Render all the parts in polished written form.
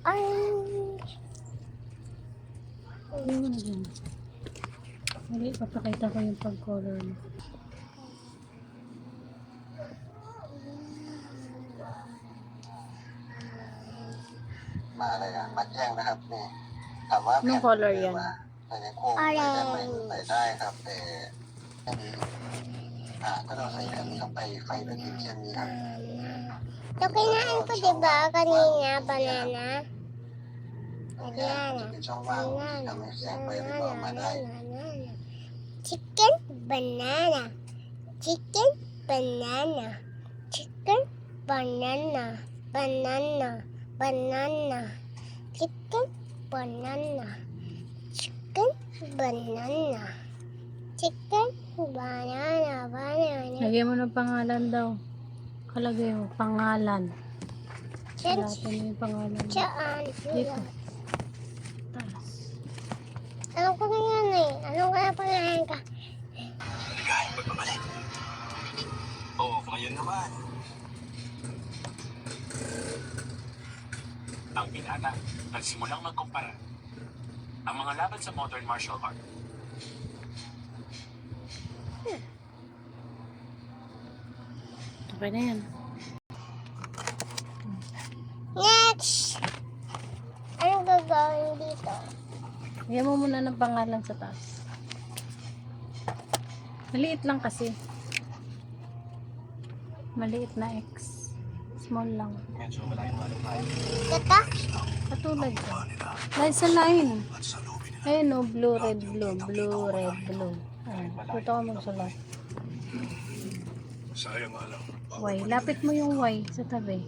Orange. Ano na dyan? Hindi, papakita ko yung pag-color mo. Anong color yan? ใส่ได้ครับแต่แค่นี้ถ้าเราใส่แค่นี้เข้าไปไฟจะติดแค่นี้ครับ Ito kinain ko diba kanina, banana? Banana. Banana. Chicken, banana. Chicken, banana. Chicken, banana. Banana. Banana. Chicken, banana. Chicken, banana. Chicken, banana. Banana. Lagyan mo ng pangalan daw. Kalagay mo, pangalan. Lahat mo yung pangalan. Saan? Dito. Taas. Alam ko na yan eh. Alam ko na pangalan ka. Kahit magpapalik. Oo, ngayon naman. Ang binata, nagsimulang magkumpara. Ang mga laban sa modern martial art. Okay na yan. Next! Anong gagawin dito? Lagyan mo muna ng pangalan sa taas. Maliit lang kasi. Maliit na X. Small lang. Medyo malayong malupay. Ito? Katulad yan. Dahil sa line. Ayun o, blue, red, blue. Blue, red, blue. Ayan. Tuto ka magsulat. Sayang alam. Y. Lapit mo yung Y sa tabi.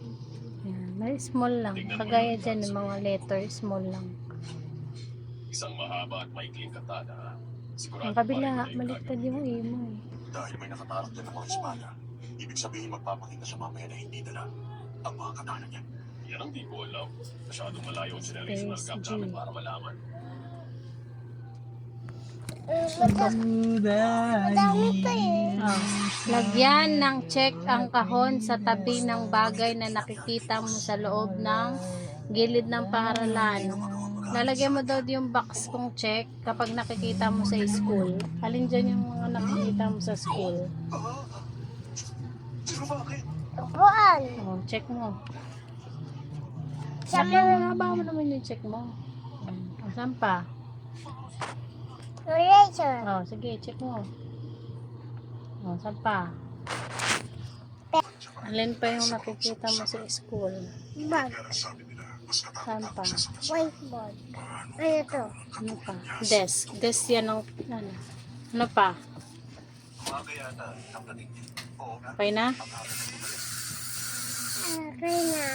Ayan. May small lang. Kagaya dyan ng mga letter, small lang. Isang mahaba at maikling katana. Ang kabila, maliktad yung E mo eh. Dahil may nakatarap din ng mga espada, ibig sabihin magpapakita siya mamaya na hindi dala ang mga katana niya. Yan ang di ko alam. Masyadong malayo ang generational gap namin para malaman. Madami pa eh. Oh. Lagyan ng check ang kahon sa tabi ng bagay na nakikita mo sa loob ng gilid ng paaralan. Lalagyan mo daw yung box kong check kapag nakikita mo sa school. Alin dyan yung mga nakikita mo sa school? Sino bakit? Upuan. Oh, check mo. Saan Laki na nga ba mo naman yung check mo? Oh, saan pa? Eraser. Oh, sige, check mo. Oh, saan pa? Alin pa yung nakikita mo sa school? Bag. Saan pa? Whiteboard. Ano to? Ano pa? Desk. Desk yan ang ano. Ano pa? Umaga yata ang dating niya. Oo nga. Okay na? Okay na.